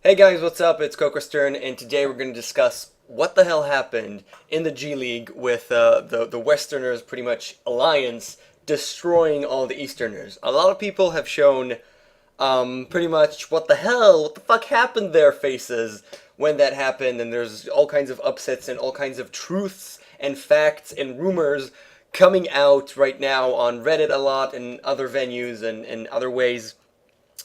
Hey guys, what's up? It's KOKOStern, and today we're going to discuss what the hell happened in the G League with the Westerners, pretty much alliance, destroying all the Easterners. A lot of people have shown pretty much what the fuck happened there faces when that happened, and there's all kinds of upsets and all kinds of truths and facts and rumors coming out right now on Reddit a lot and other venues and other ways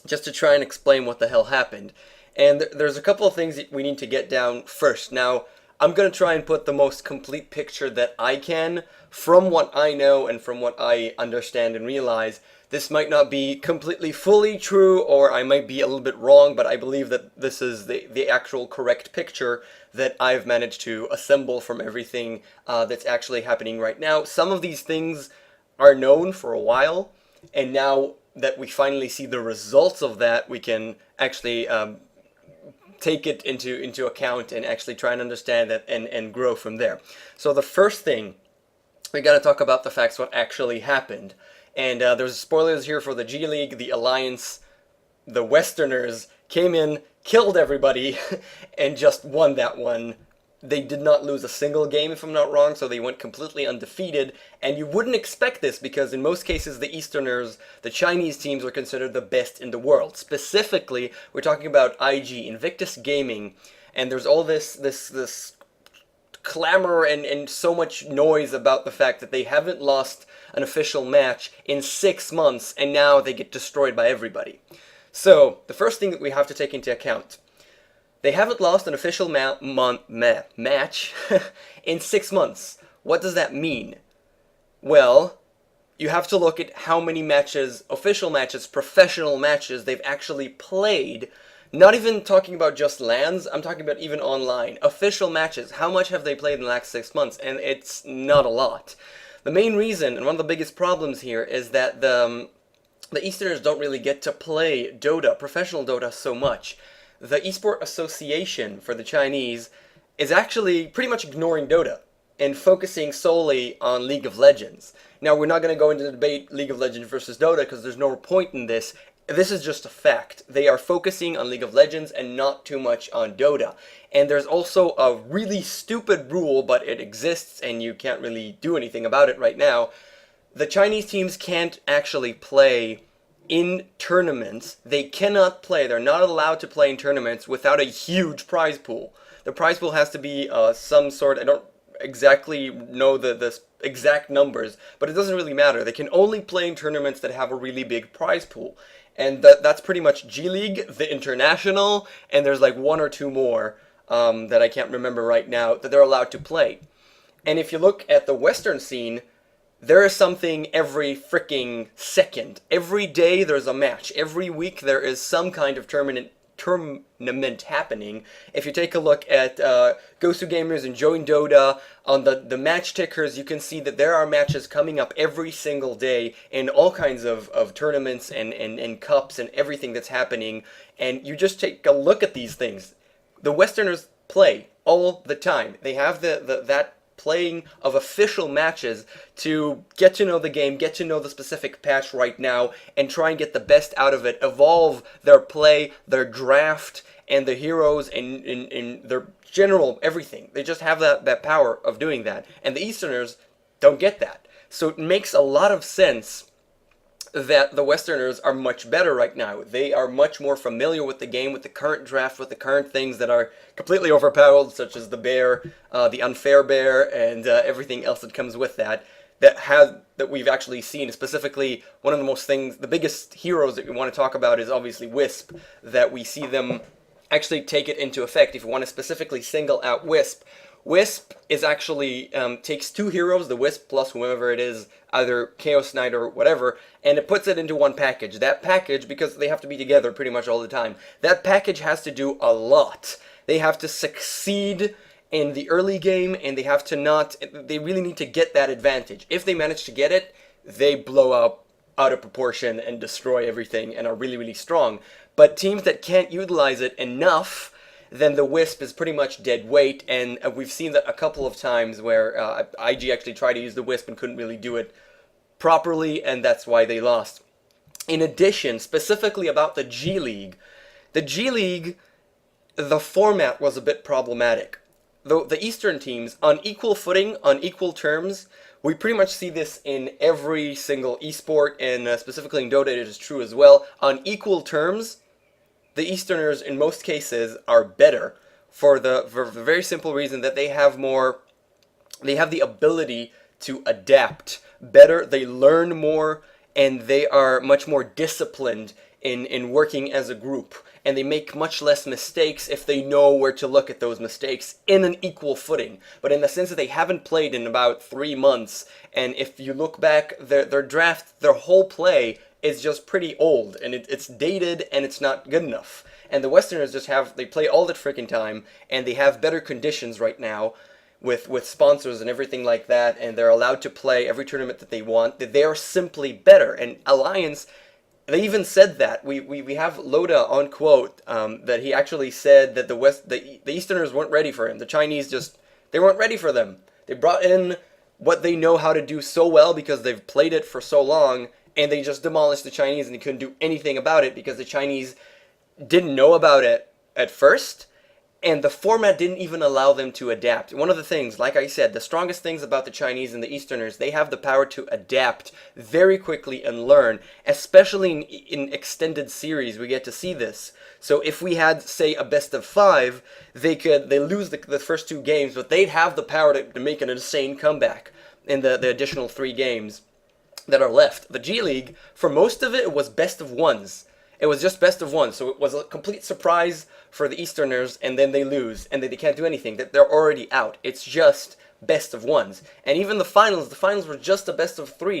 just to try and explain what the hell happened. And there's a couple of things that we need to get down first. Now, I'm going to try and put the most complete picture that I can from what I know and from what I understand and realize. This might not be completely fully true, or I might be a little bit wrong, but I believe that this is the actual correct picture that I've managed to assemble from everything that's actually happening right now. Some of these things are known for a while, and now that we finally see the results of that, we can actually take it into account and actually try and understand that and grow from there. So the first thing, we got to talk about the facts, what actually happened. And there's spoilers here for the G League, the Alliance, the Westerners came in, killed everybody, and just won that one. They did not lose a single game, if I'm not wrong, so they went completely undefeated. And you wouldn't expect this because in most cases the Easterners, the Chinese teams, were considered the best in the world. Specifically, we're talking about IG, Invictus Gaming, and there's all this clamor and so much noise about the fact that they haven't lost an official match in 6 months, and now they get destroyed by everybody. So, the first thing that we have to take into account, they haven't lost an official match in 6 months. What does that mean? Well, you have to look at how many matches, official matches, professional matches they've actually played. Not even talking about just LANs, I'm talking about even online. Official matches, how much have they played in the last 6 months? And it's not a lot. The main reason, and one of the biggest problems here, is that the Easterners don't really get to play Dota, professional Dota, so much. The Esport Association for the Chinese is actually pretty much ignoring Dota and focusing solely on League of Legends. Now, we're not going to go into the debate League of Legends versus Dota because there's no point in this. This is just a fact. They are focusing on League of Legends and not too much on Dota. And there's also a really stupid rule, but it exists and you can't really do anything about it right now. The Chinese teams can't actually play in tournaments. They cannot play, they're not allowed to play in tournaments without a huge prize pool. The prize pool has to be some sort, I don't exactly know the exact numbers, but it doesn't really matter. They can only play in tournaments that have a really big prize pool. And that's pretty much G League, the International, and there's like one or two more that I can't remember right now that they're allowed to play. And if you look at the Western scene, there is something every freaking second. Every day there's a match. Every week there is some kind of tournament happening. If you take a look at Gosu Gamers and Join Dota, on the match tickers, you can see that there are matches coming up every single day in all kinds of tournaments and cups and everything that's happening. And you just take a look at these things. The Westerners play all the time. They have that playing of official matches to get to know the game, get to know the specific patch right now, and try and get the best out of it, evolve their play, their draft, and the heroes, and their general everything. They just have that power of doing that. And the Easterners don't get that. So it makes a lot of sense that the Westerners are much better right now. They are much more familiar with the game, with the current draft, with the current things that are completely overpowered, such as the bear, the unfair bear, and everything else that comes with that. That we've actually seen. Specifically, one of the biggest heroes that we want to talk about is obviously Wisp. That we see them actually take it into effect. If you want to specifically single out Wisp, Wisp is actually takes two heroes, the Wisp plus whoever it is, either Chaos Knight or whatever, and it puts it into one package. That package, because they have to be together pretty much all the time, that package has to do a lot. They have to succeed in the early game, and they have to they really need to get that advantage. If they manage to get it, they blow up out of proportion and destroy everything and are really, really strong. But teams that can't utilize it enough, then the Wisp is pretty much dead weight, and we've seen that a couple of times where IG actually tried to use the Wisp and couldn't really do it properly, and that's why they lost. In addition, specifically about the G League the format was a bit problematic. The Eastern teams, on equal footing, on equal terms, we pretty much see this in every single esport, and specifically in Dota it is true as well. On equal terms, the Easterners in most cases are better for the very simple reason that they have the ability to adapt better, they learn more, and they are much more disciplined in working as a group. And they make much less mistakes if they know where to look at those mistakes in an equal footing. But in the sense that they haven't played in about 3 months, and if you look back, their draft, their whole play is just pretty old, and it's dated, and it's not good enough. And the Westerners they play all the freaking time, and they have better conditions right now, with sponsors and everything like that, and they're allowed to play every tournament that they want. They are simply better. And Alliance, they even said that. We have Loda on quote that he actually said that the Easterners weren't ready for him. The Chinese they weren't ready for them. They brought in what they know how to do so well because they've played it for so long, and they just demolished the Chinese, and they couldn't do anything about it because the Chinese didn't know about it at first, and the format didn't even allow them to adapt. One of the things, like I said, the strongest things about the Chinese and the Easterners, they have the power to adapt very quickly and learn, especially in extended series. We get to see this. So if we had, say, a best of 5, they lose the first 2 games, but they'd have the power to make an insane comeback in the additional 3 games that are left. The G League, for most of it was best of 1s. It was just best of 1, so it was a complete surprise for the Easterners, and then they lose, and they can't do anything. They're already out. It's just best of 1s. And even the finals were just a best of 3.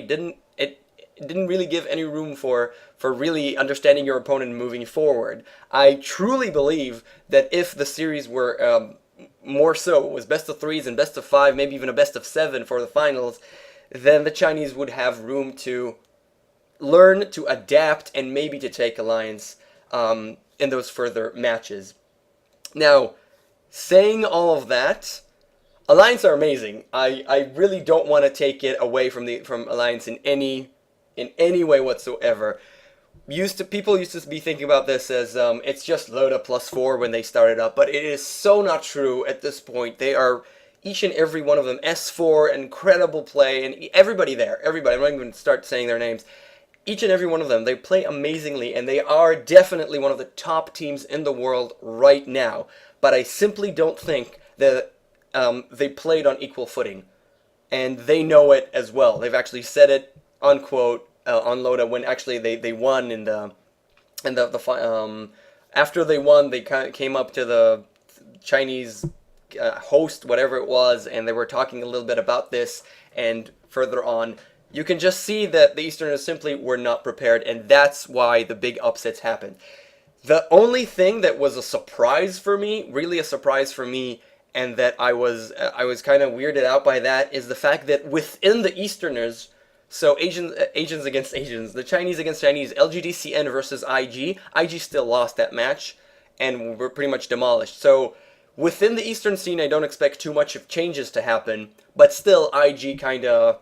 It didn't really give any room for really understanding your opponent and moving forward. I truly believe that if the series were more so, it was best of 3s and best of 5, maybe even a best of 7 for the finals, then the Chinese would have room to learn, to adapt, and maybe to take Alliance in those further matches. Now, saying all of that, Alliance are amazing. I really don't want to take it away from Alliance in any way whatsoever. People used to be thinking about this as it's just Loda plus 4 when they started up, but it is so not true at this point. They are each and every one of them S4, incredible play, and everybody there, everybody. I'm not even going to start saying their names. Each and every one of them, they play amazingly, and they are definitely one of the top teams in the world right now. But I simply don't think that they played on equal footing, and they know it as well. They've actually said it on quote on Loda when actually they won after they won, they came up to the Chinese host, whatever it was, and they were talking a little bit about this, and further on, you can just see that the Easterners simply were not prepared, and that's why the big upsets happened. The only thing that was a surprise for me, really a surprise for me, and that I was kind of weirded out by that, is the fact that within the Easterners, so Asians against Asians, the Chinese against Chinese, LGDCN versus IG still lost that match, and were pretty much demolished. So within the Eastern scene, I don't expect too much of changes to happen, but still IG kind of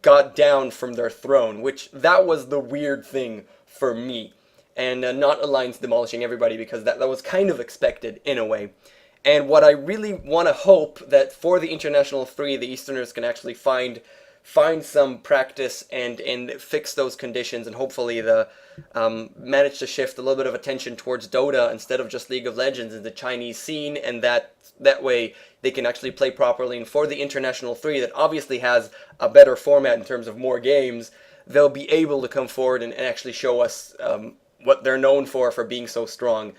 got down from their throne, which that was the weird thing for me, and not Alliance demolishing everybody, because that was kind of expected in a way. And what I really want to hope that for the International 3, the Easterners can actually find some practice and fix those conditions, and hopefully manage to shift a little bit of attention towards Dota instead of just League of Legends in the Chinese scene, and that way they can actually play properly. And for the International 3, that obviously has a better format in terms of more games, they'll be able to come forward and actually show us what they're known for being so strong.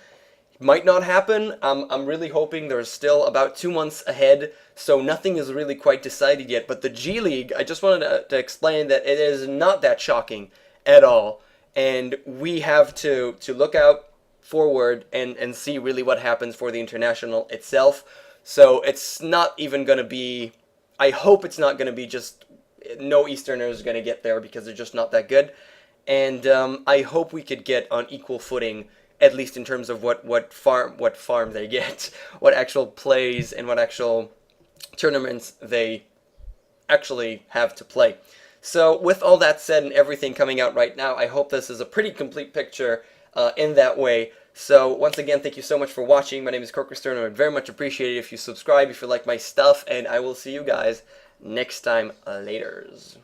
Might not happen. I'm really hoping. There's still about 2 months ahead, so nothing is really quite decided yet. But the G League, I just wanted to explain that it is not that shocking at all, and we have to look out forward and see really what happens for the International itself. So it's not even going to be, I hope it's not going to be just no Easterners going to get there, because they're just not that good. And I hope we could get on equal footing, at least in terms of what farm they get, what actual plays and what actual tournaments they actually have to play. So with all that said and everything coming out right now, I hope this is a pretty complete picture in that way. So once again, thank you so much for watching. My name is KOKOStern. I would very much appreciate it if you subscribe, if you like my stuff, and I will see you guys next time. Laters.